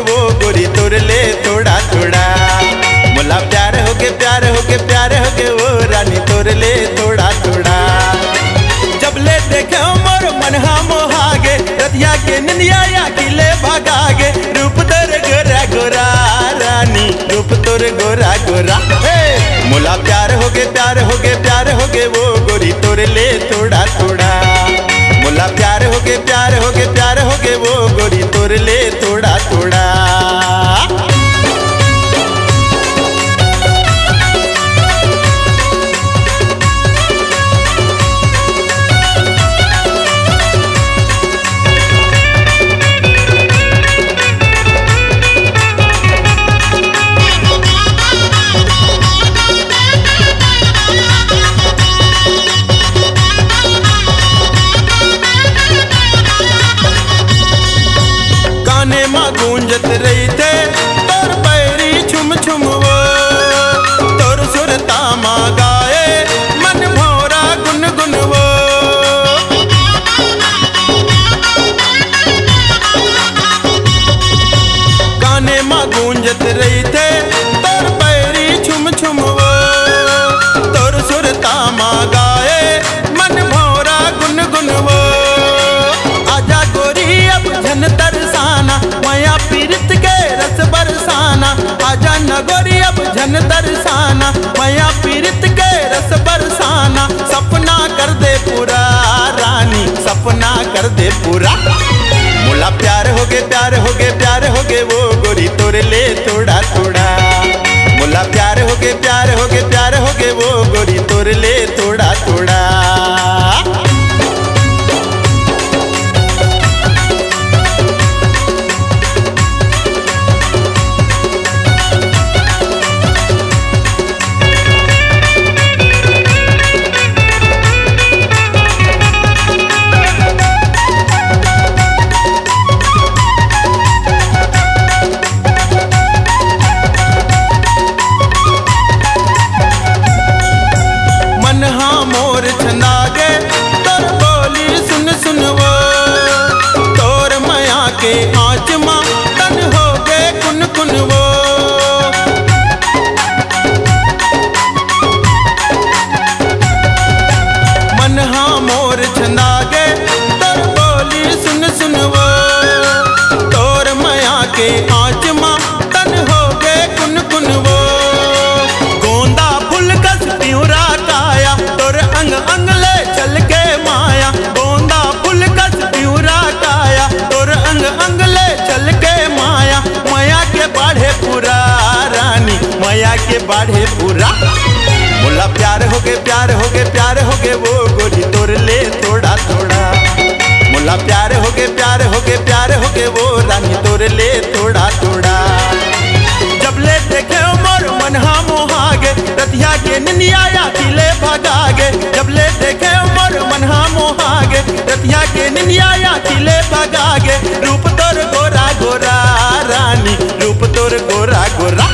वो गोरी तोर ले थोड़ा थोड़ा। मोला प्यार हो गे प्यार हो गे प्यार हो गे वो रानी तोर ले थोड़ा थोड़ा। जब ले देखे मोर मन हा मोहागे रतिया के निंदिया या किले भागागे। रूप तोर गोरा गोरा रानी रूप तोर गोरा गोरा। मोला प्यार हो गे प्यार हो गे प्यार हो गे वो गोरी तोर ले थोड़ा थोड़ा। मोला प्यार हो गे प्यार हो गे प्यार हो गे वो गोरी तोर ले थोड़ा थोड़ा। गूंजत रही थे तोर पैरी छुम छुम वो। तोर सुरता माँ गाए मन भोरा गुन गुन वो। गाने माँ गूंजत रही थे तोर पैरी छुम छुम वो। तोर सुरता माँ गाए मन भोरा गुन गुन वो। आजा गोरी अब झन तरसाना माया पीरित के रस बरसाना। आजा नगोरी अब झन तरसाना माया पीरित के रस बरसाना। सपना कर दे पूरा रानी सपना कर दे पूरा। मोला प्यार हो गे प्यार हो गे प्यार हो गे वो गोरी तोर ले थोड़ा थोड़ा। मोला प्यार हो गे प्यार हो गे प्यार हो गे वो गोरी तोर ले थोड़ा थोड़ा। मोर छंदागे तोर बोली सुन सुन वो। तोर माया के आँच माँ तन हो गे कुन कुन वो। मन हा मोर छंदागे तोर बोली सुन सुन वो। तोर माया के आँच माँ तन हो गे कुन कुन वो। गोंदा फुल कस प्यूरा काया तोर अंग अंग ले चल के माया। गोंदा फुल कस प्यूरा काया तोर अंग अंग ले चल के माया। माया के बाढ़े पूरा रानी माया के बाढ़े पूरा। मोला प्यार हो गे प्यार हो गे प्यार हो गे वो गोरी तोर ले थोड़ा थोड़ा। मोला प्यार हो गे प्यार हो गे प्यार हो गे वो रानी तोर ले थोड़ा थोड़ा। जब ले देखे मोर मन हा मोहागे रतिया के निंदिया या किले भागागे। जब ले देखे मोर मन हा मोहागे रतिया के निंदिया या किले भागागे। रूप तोर गोरा गोरा रानी रूप तोर गोरा गोरा।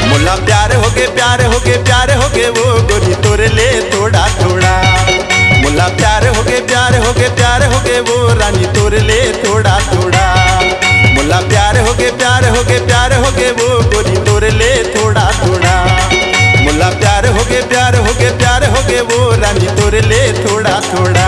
मोला प्यार हो गे प्यार हो गे प्यार हो गे वो गोरी तोर ले थोड़ा थोड़ा। मोला प्यार हो गे प्यार हो गे प्यार हो गे वो रानी तोर ले थोड़ा थोड़ा। मोला प्यार हो गे प्यार हो गे प्यार हो गे वो गोरी तोर ले थोड़ा थोड़ा। मोला प्यार हो गे प्यार हो गे प्यार हो गे वो रानी तोर ले थोड़ा थोड़ा।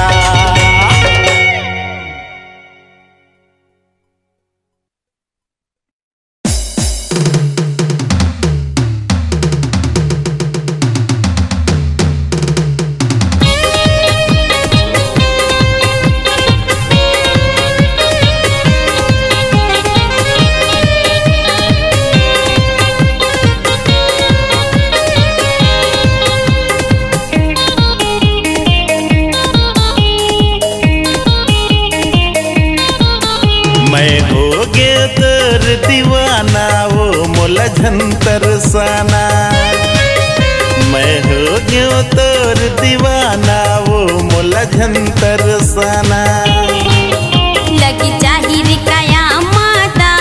मैं हो गे तोर दीवाना वो मोला झन तरसाना। मैं हो गयो तोर दीवाना वो मोला झन तरसाना। लग जाही रे काया माता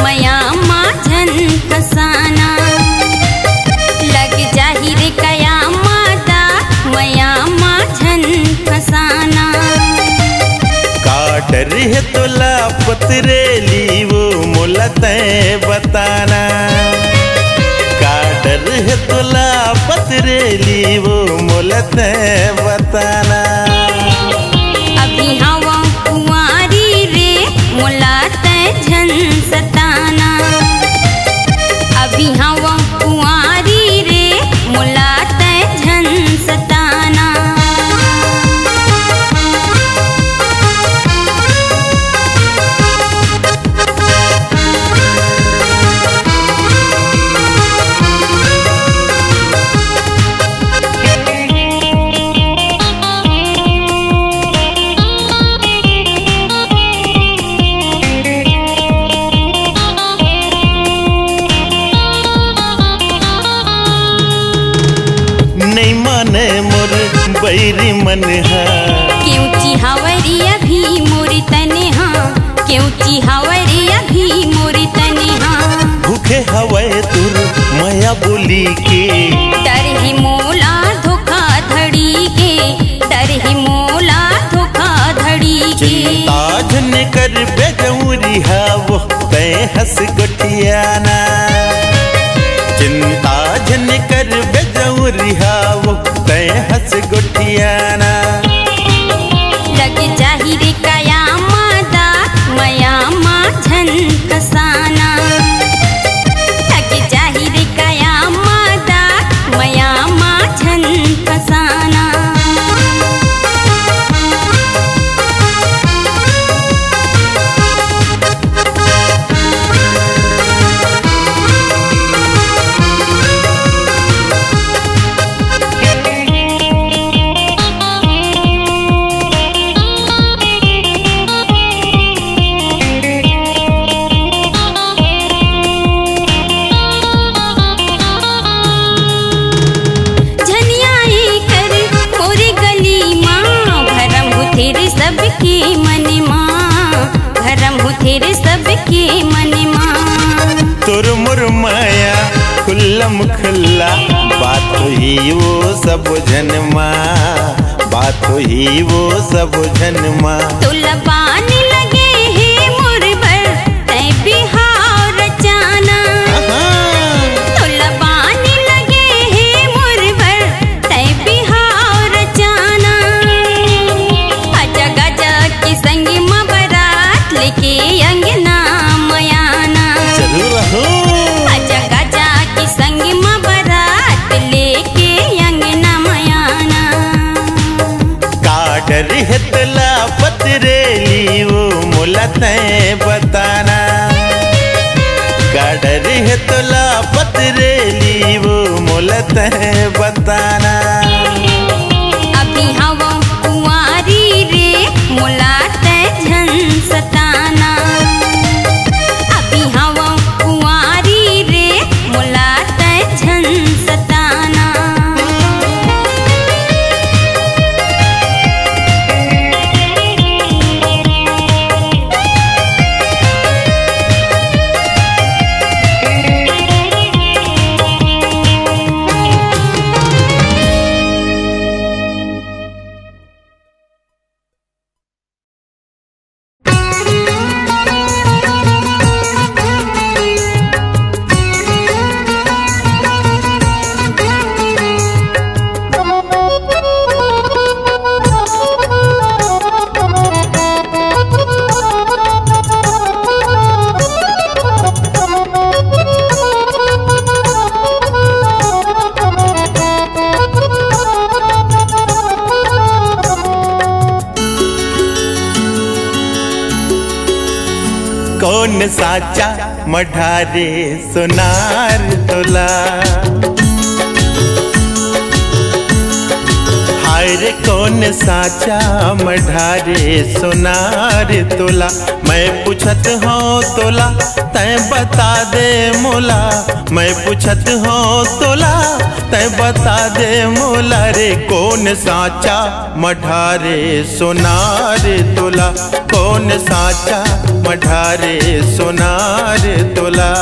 मया माँ झन फसाना। लग जाही रे काया माता मया माँ झन फसाना। काट रहे तोला पतरेली वो मोला तय बताना। का डर है तुला पतरेली वो मोला तय बताना। अभी हवा कुंवारी रे मोला तय झन सताना। अभी हवा कुंवारी रे मोला तय झन सताना। नहीं माने मोर बैरी मन है। क्यों चिहावरी अभी मोरी तने हाँ। क्यों चिहावरी अभी मोरी तने हाँ। भूखे हवे तुर माया बोली के। डर ही मोला धोखा धड़ी के। डर ही मोला धोखा धड़ी के। चिंता झन कर बेजौरी है वो तय हंस गोटियाना। चिंता झन कर बेजौरी है वो तय हंस गोटियाना। लग जाही रे काया मादा मया मा झन कसाना। लग जाही रे काया मादा मया मा झन कसाना। सबके मन माँ भरम हो तेरे सबके मन माँ। तुर मुर माया खुल्लम खुल्ला बात ही वो सब जन्मा। बात ही वो सब जन्मा। तुलबानी लगे है मोर भर तय बिहार रचाना। तुलबानी लगे है मोर भर तय बिहार रचाना। संग में बारात लेके अंगना मयाना। जरूर हो। आजा गाजा की संग में बारात लेके अंगना मयाना। का डर है तुला पतरेली वो मोला तय बताना। का डर है तुला पतरेली वो मोला तय बताना। अभी हवा कुंवारी रे मोला झन सताना। अभी हवा कुंवारी रे मोला झन सताना। कौन साचा मढ़ारे सोनार तोला। हाय रे कौन साचा मढ़ारे सोनार तोला। मैं पूछत हूँ तोला तय बता दे मोला। मैं पूछत हूँ तोला तय बता दे मोला रे। कौन साचा मढ़ारे सोनार तोला। कौन साचा मढ़ारे सोनार तोला।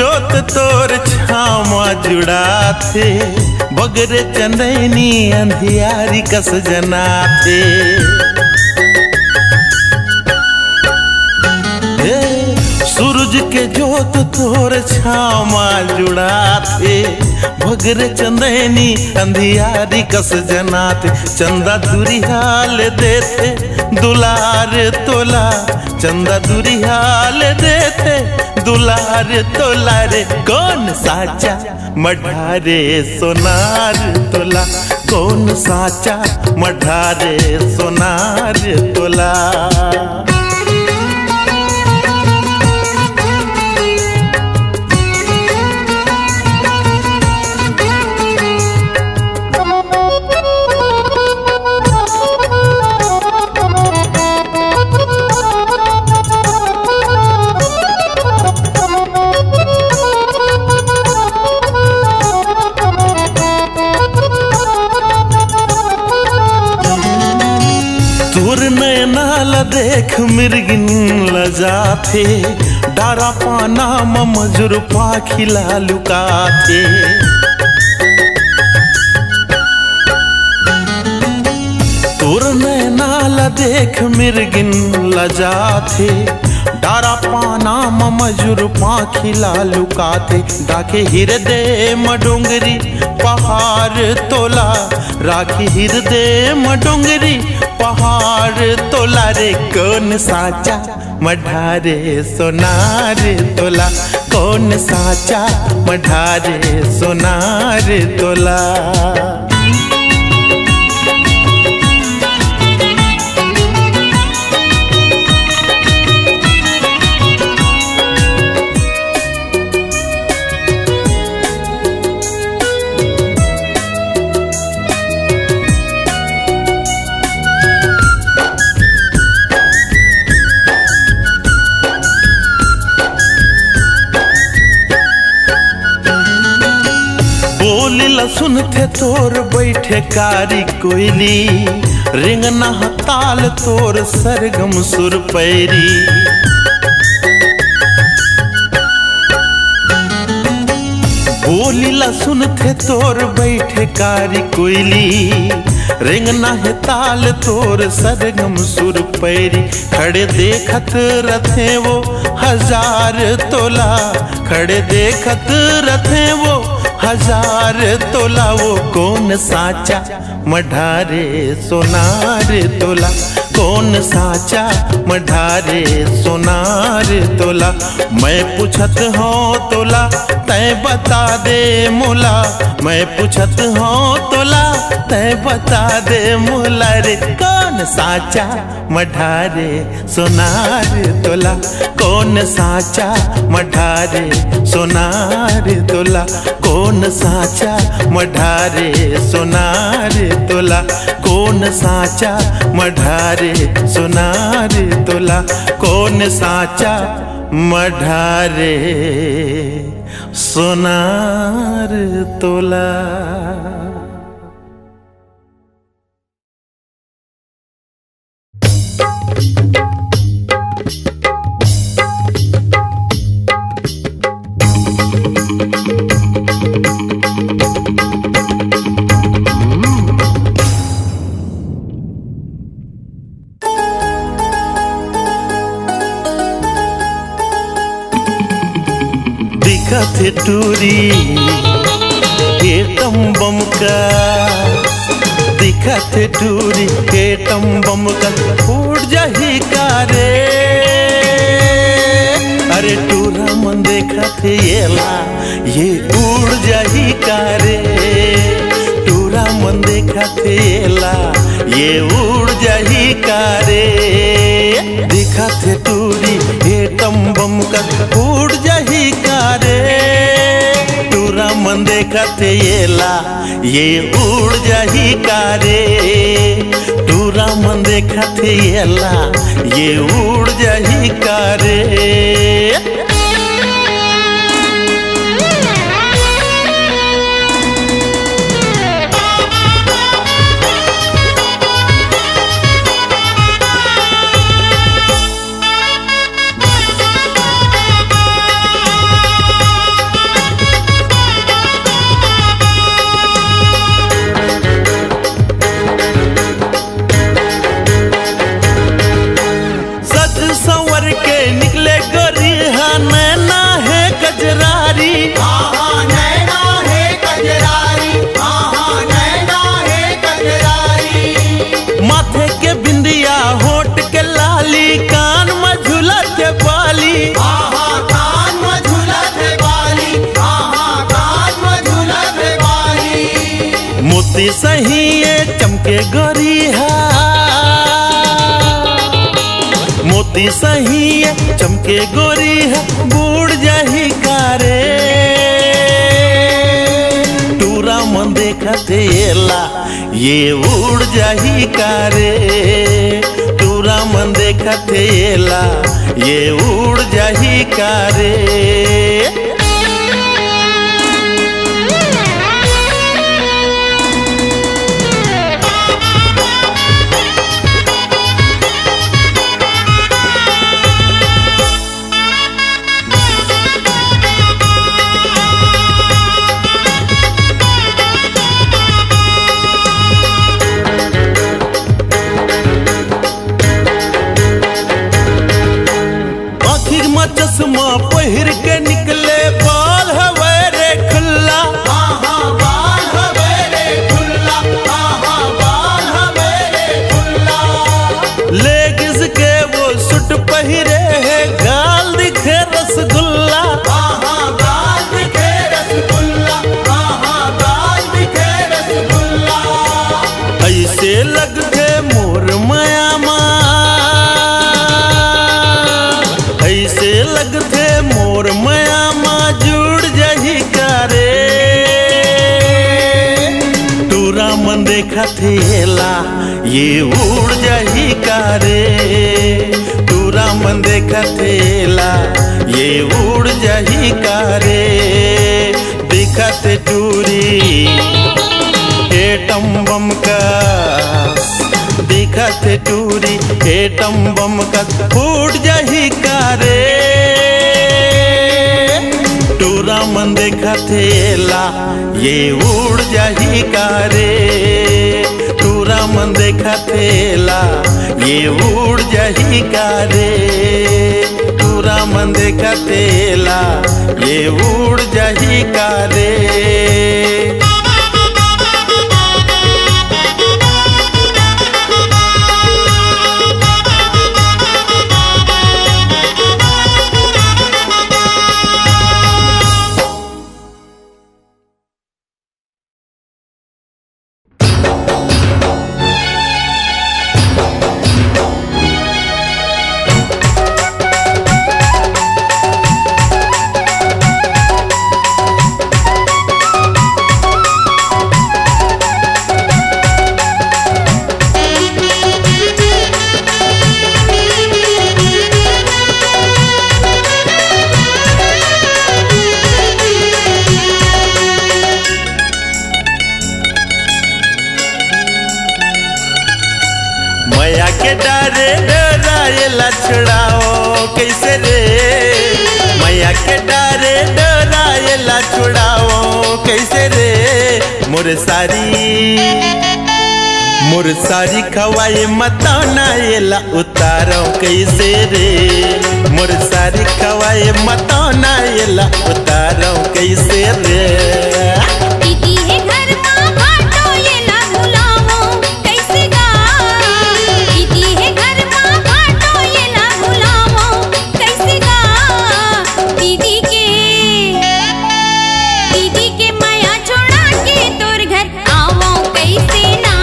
जोत तोर छामा जुड़ा थे, बगरे चंदैनी अंधियारी कस जना थे। सूरज के जोत तोर छामा जुड़ा थे, बगरे चंदैनी अंधियारी कस जना थे। चंदा दुरिहाल देते दुलार तोला, चंदा दुरिहाल देते दुलार तोला रे। कौन साचा मढ़ारे सोनार तोला, कौन साचा मढ़ारे सोनार तोला। देख मिर्गिन लजा थे, डारा पाना ममजुर पाखिला लुका थे। तोर नैनाला देख मिर्गिन लजा थे, डारा पाना ममजुर पाखिला लुका थे। डाके हृदय मडोंगरी पहाड़ तोला, राखी हृदय मडोंगरी पहाड़ तोला रे। कौन साचा मढ़ारे सोनार तोला, कौन साचा मढ़ारे सोनार तोला। सुन थे तोर बैठे कारी कोयली, रिंगना ताल तोर सरगम सुर पैरी। बोलीला सुन थे तोर बैठे कारी कोयली, रिंगना है ताल तोर सरगम सुर पैरी। खड़े देखत रथे वो हजार तोला, खड़े देखत रथे वो हजार तोला। वो कौन साचा मढ़ारे सोनार तोला, कौन साचा मढ़ारे सोनार तोला। मैं पूछत हूँ तोला तय बता दे मोला, मैं पूछत हूँ तोला तय बता दे मोला रे। कौन साचा मढ़ारे सोनार तोला, कौन साचा मढ़ारे सोनार तोला, कौन साचा मढ़ारे सोनार तोला, कौन साचा मढ़ारे सोनार तोला, कौन साचा मढ़ारे सोनार तोला। दिखत टूरी एटम बम का, दिखत टूरी एटम बम का, फूट जाही का रे। अरे टूरा मन देखत येला ये उड़ जाही का रे, टूरा मन देखत येला ये उड़ जाही का रे। दिखत टूरी एटम बम का, उड़ जाही का रे। टूरा मन देखत येला ये उड़ जाही का रे, टूरा मन देखत येला ये उड़ जाही का रे। मोती सही ये चमके गोरिया, मोती सही ये चमके गोरिया, बूढ़ जाही कारे टूरा मन देखा थेला ये उड़ जाही कारे, टूरा मन देखा थेला ये उड़ जाही कारे। चश्मा पहिर के निकले बाल हवेरे खुल्ला, बाल हवेरे खुल्ला, बाल हवेरे खुल्ला। लेगिस के वो सुट पहिरे है, गाल दिखे रसगुल्ला, गाल दिखे रसगुल्ला, गाल दिखे रसगुल्ला। ऐसे लगते मोर मायामा, ऐसे लगते मोर मायामा जुड़ जाही कारे टूरा मन देखा थेला ये उड़ जाही कारे, टूरा मन देखा थेला ये उड़ जाही कारे। दिखत टूरी एटम बम का, दिखत टूरी एटम बम का फूट जाही कारे टूरा मन देखा थेला ये उड़ जाही कारे, टूरा मन देखा थेला ये उड़ जाही कारे, टूरा मन देखा थेला ये उड़ जाही कारे। मैया के डरे डराएला छुड़ाओ कैसे रे, मैया के डरे डराएला छुड़ाओ कैसे रे। मोर सारी खवाए मताना एला उतारो कैसे रे, मोर सारी खवाए मताना एला उतारो कैसे रे। दीदी है घर माँ बाटो ये ना भुलाओ कैसे गा, दीदी है घर माँ बाटो ये ना भुलाओ कैसे गा। दीदी के माया छोड़ा के तोर घर आओ कैसे ना,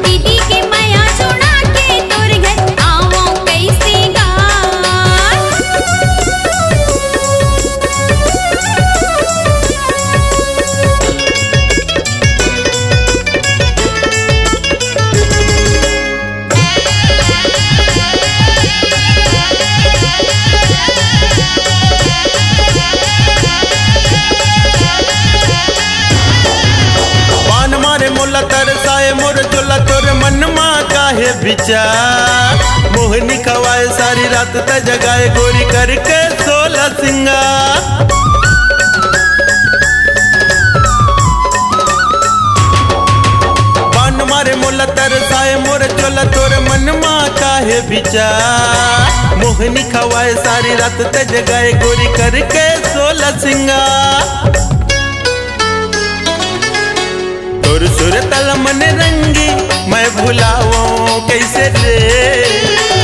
दीदी के माया छोड़ा के तोर घर आओ कैसे गा। मोला तरसाए मोर चोला तोर मन मा काहे विचार, मोहनी खवाए सारी रात त जगाए गोरी करके 16 सिंगार। बान मारे मोला तरसाए मोर चोला तोर मन मा काहे विचार, मोहनी खवाए सारी रात त जगाए गोरी करके 16 सिंगार। तोर सुर तल मन रंगी मैं भुलाओ कैसे रे,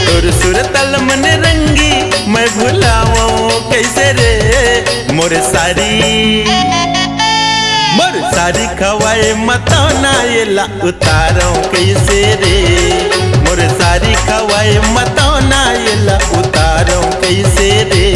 तोर सुर तल मन रंगी मैं भुलाओ कैसे रे। मोर सारी सारी खवाए मतौना येला उतारो कैसे रे मोर सारी खवाए मतौना येला उतारो कैसे रे।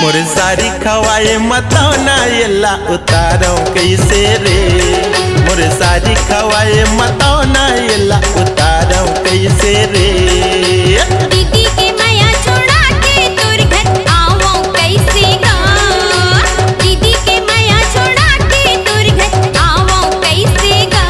मोर सारी खवाए मतौना येला उतारो कैसे रे मोर सारी खवाए मतौना येला उतारो कैसे रे। दीदी के माया छोड़ा के तोर घर आवो कैसे गा दीदी के माया छोड़ा के तोर घर आवो कैसे गा।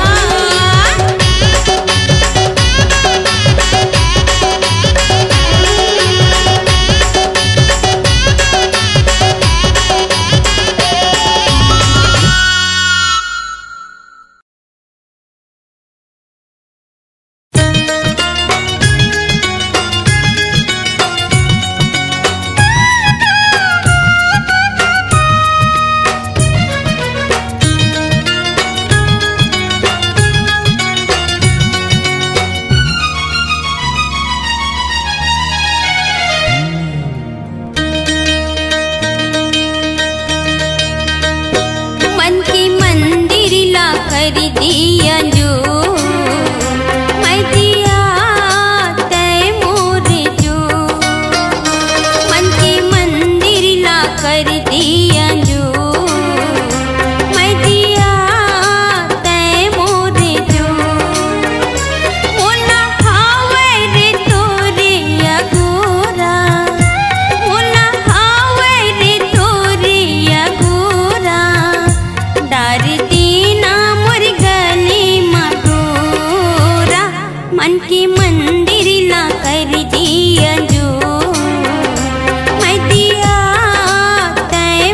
कर दिया जो मैं दिया तय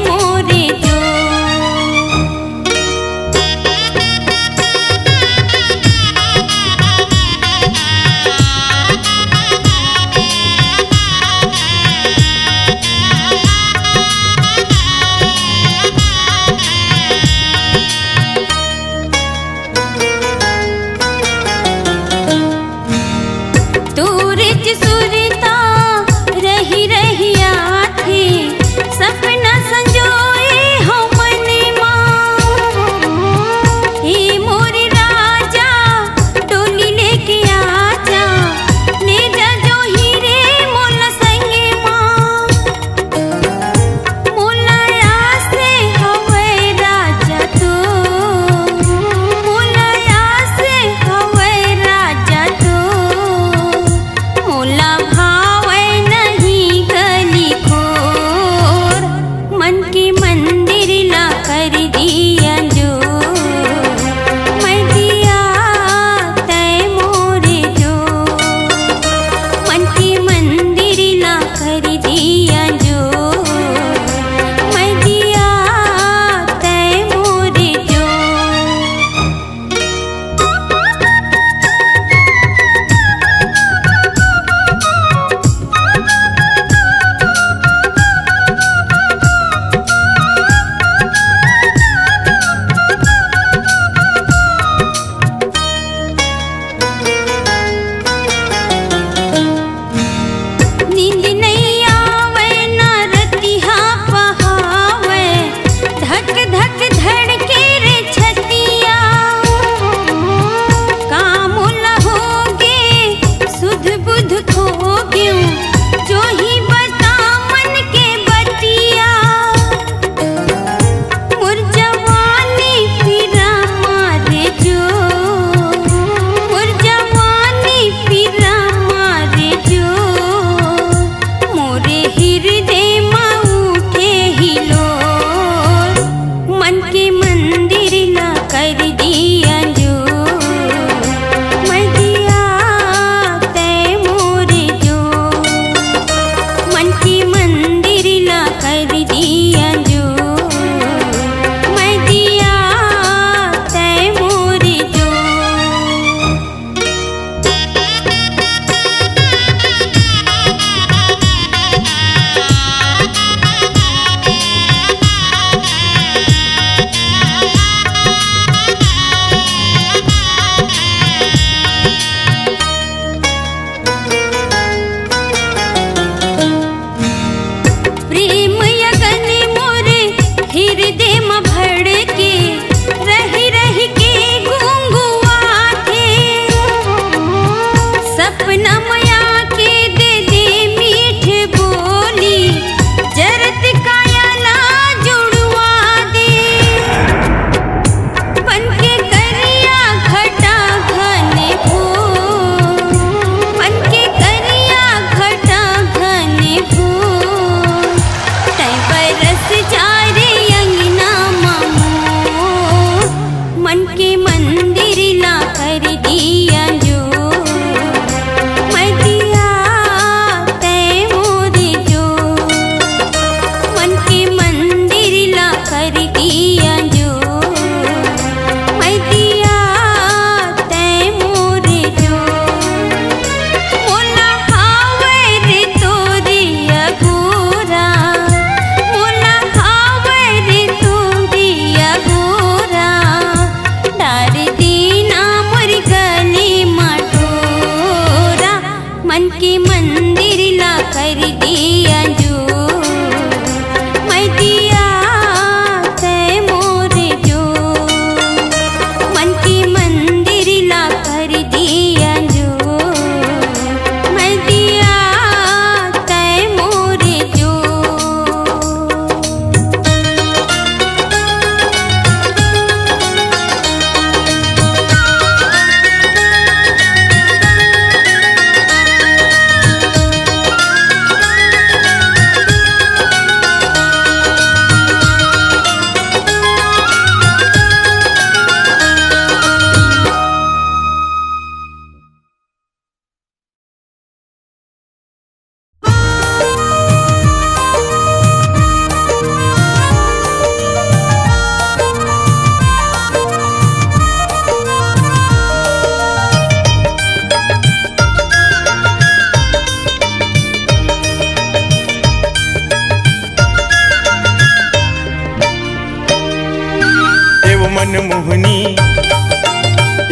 मन मोहनी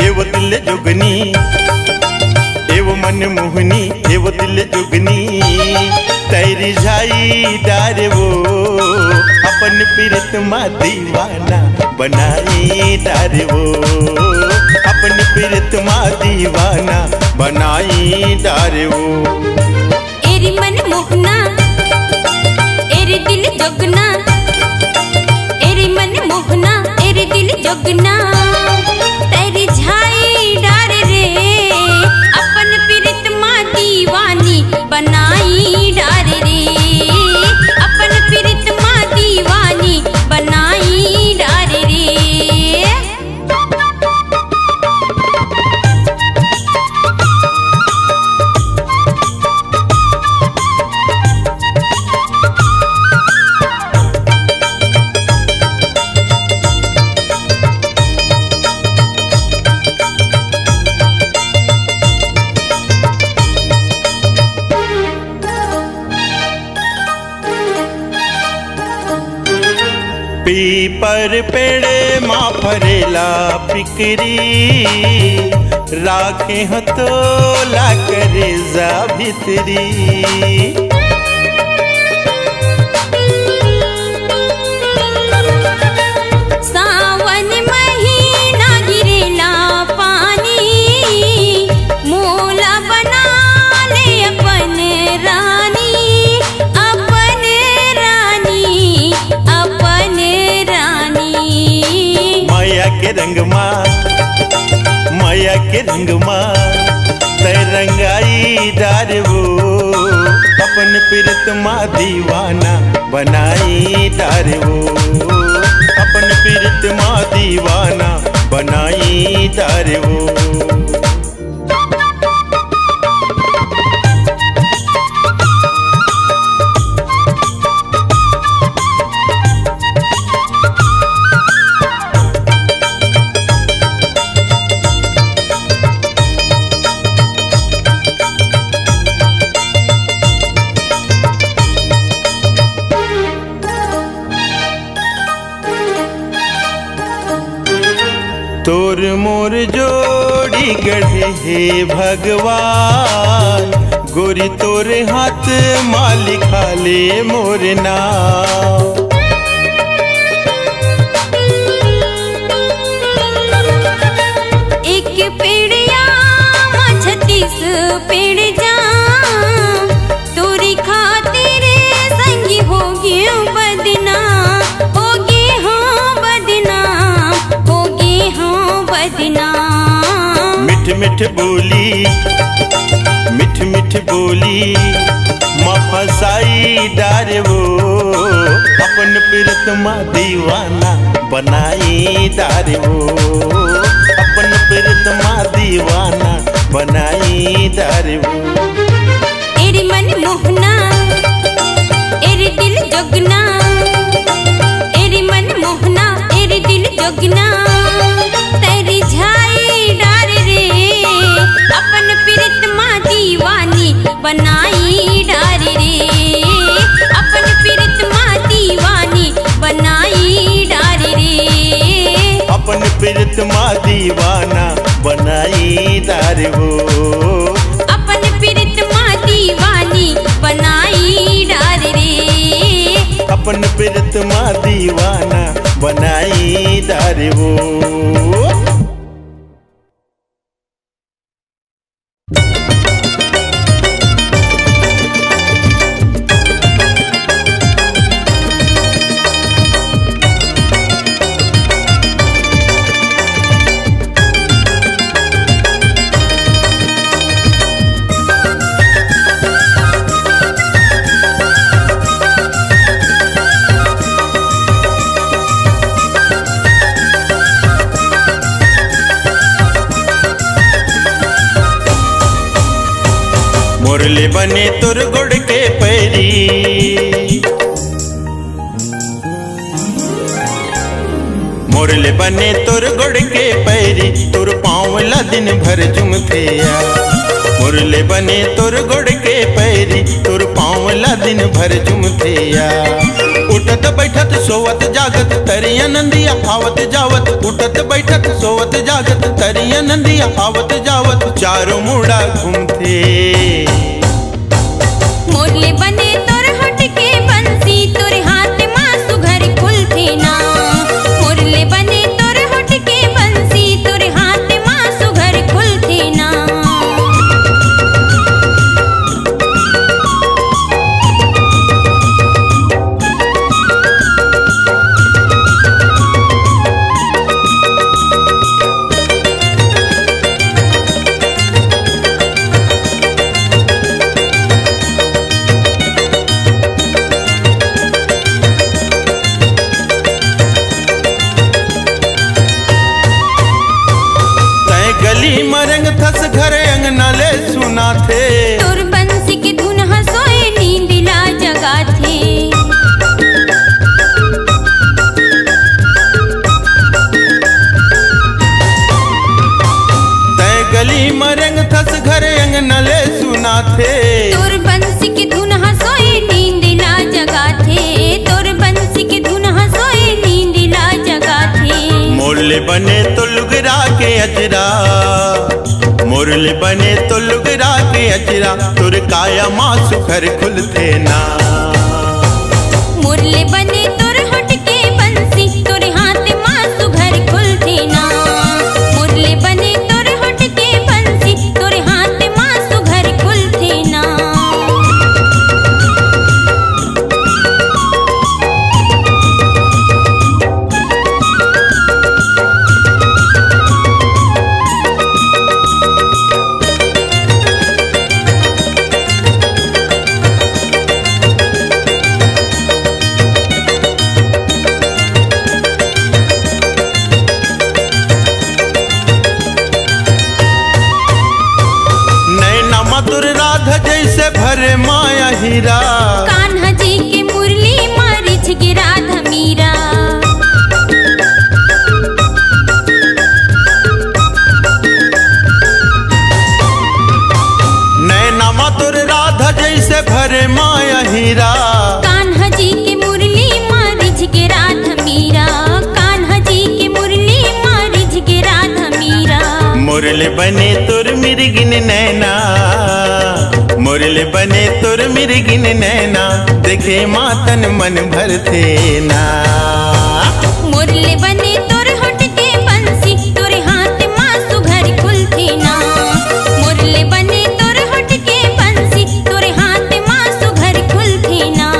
एवो दिल जुगनी, एवो मन मोहनी एवो दिल जुगनी, तेरी झाई डारे वो अपन प्रीतमा दीवाना बनाई डारे वो, अपन प्रीतमा दीवाना बनाई डारे वो। एरी मन मोहना एरी दिल जोगना, एरी मन मोहना एरी दिल जोगना, तेरी झाई डार रे अपन प्रीतमा दीवानी बनाई डार रे, अपन प्रीतमा दीवानी बनाई डार रे। पीपर पेड़े माँ फरेला पिकरी, राखे हतोला करे जा भितरी। सावन महीना गिरेला पानी, मोला बना ले अपन रानी, अपन रानी, अपन रानी। माया के रंग माँ, माया के रंग माँ रंगाई डार वो, अपन प्रीतमा दीवाना बनाई डार वो, अपन प्रीतमा दीवाना बनाई डार वो। तोर मोर जोड़ी गढ़े हे भगवान, गोरी तोरे हाथ मालिक खाले मोर नाम। एक पेड़िया 36 पेड़ जा, तोरी खातिर संगी हो गयो बदना, होगे हाँ बदना, होगे हाँ बदना। मिठ मिठ बोली, मिठ मिठ बोली माँ फसाई डार वो, अपन प्रीतमा दीवाना बनाई डार वो, अपन प्रीतमा दीवाना बनाई डार वो। एरी मन मोहना एरी दिल जोगना, एरी मन मोहना एरी दिल जोगना, तेरी झाई डार रे अपन प्रीतमा दीवानी बनाई डार रे, अपन प्रीतमा दीवानी बनाई डार रे, अपन प्रीतमा दीवाना बनाई डार वो, अपन प्रीतमा दीवानी बनाई डार रे, अपन प्रीतमा दीवाना बनाई डार वो। मोरले बने तुर गुड़ के पैरी, मोरले बने तुर गुड़ के पैरी, तुर पाँवला दिन भर झुमते या। मोरले बने तुर गुड़ के पैरी, तुर पाँवला दिन भर झुमते या। उठत बैठत सोवत जागत तरिया नंदिया आवत जावत उठत बैठत सोवत जागत तरिया नंदिया आवत जावत चारों मुड़ा घूमते। मोरले बने तोर हट के बंसी तोर हाथ मासु घर खुलते ना। मोरले बने तोर हट के बंसी तोर हाथ मासु घर खुलते ना। गली मरंग थस घर अंगना ले सुना थे। तोर बंसी की धुन हंसोए नींद ला जगा थे। तय गली मरंग थस घर अंगना ले सुना थे। तोर बंसी की धुन हंसोए नींद ला जगा थे। तोर बंसी की धुन हंसोए नींद ला जगा थे। मोरले बने तो लुगरा के अजरा, मोरले बने तो लुगरा के अजरा तुर काया मासु घर खुलते ना। मोरले बने तोर हट के बंसी तोर हाथ मासु घर खुलते ना। मोरले बने तोर हट के बंसी तोर हाथ मासु घर खुलते ना। मधुर राधा जैसे भरे माया हीरा। कान्हा जी के मुरली मारिच के राधा मीरा। नैना मधुर राधा जैसे भरे माया हीरा। कान्हा जी के मुरली मारिच के राधा मीरा। कान्हा जी के मुरली मारिच के राधा मीरा। मुरले बने तुर मिर्गिन नैना, मुरले बने तुर मिर्गिन नैना देखे मातन मन भरते ना। मुरले बने तोर हट के बंसी तोर हाथ मासु घर खुलते ना। मुरले बने तोर हट के बंसी तोर हाथ मासु घर खुलते ना।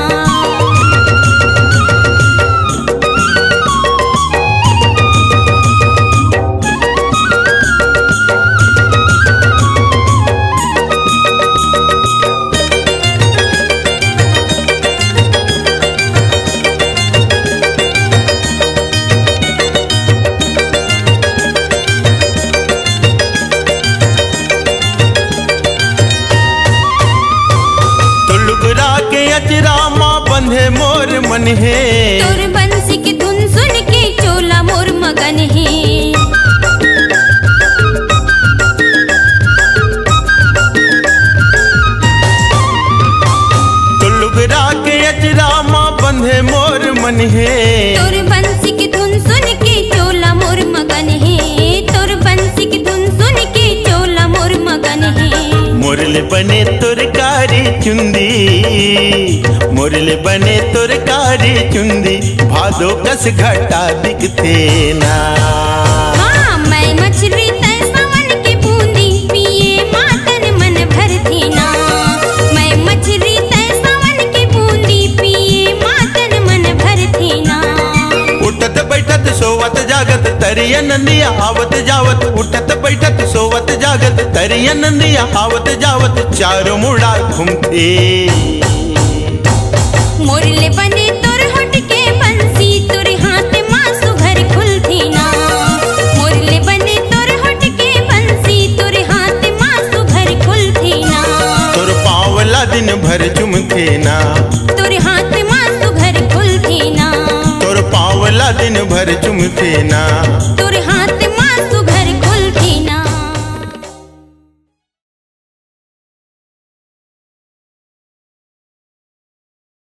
बंधे मोर मन है। तोर बंसी की धुन सुन के चोला मोर मगन है। तो लुगरा के अजरा माँ बंधे मोर मन है। तोर बंसी की धुन सुन के चोला मोर मगन है। तोर बंसी की धुन सुन के चोला मोर मगन है। मुरले बने तुर कारी चुंदी, मुरले बने तुर कारी चुंदी भादो कस घटा दिखते ना। हाँ मैं मछली तय सावन की बूंदी पिए मातन मन भरती ना। मैं मछली तय सावन की बूंदी पिए मातन मन भरती ना। उठत बैठत सोवत जागत तरिया नंदिया आवत जावत। उठत बैठत सोवत जागत तरिया नंदिया आवत जावत चारों मुड़ा घूमते। मोरले बने तोर हट के बंसी तोर हाथ मासु घर खुलती ना। मोरले बने तोर हट के बंसी तोर हाथ मासु घर खुलती ना। तोर पावला दिन भर चुमते ना। तोर हाथ मासु घर खुलती ना। तोर पावला दिन भर चुमते ना। तोर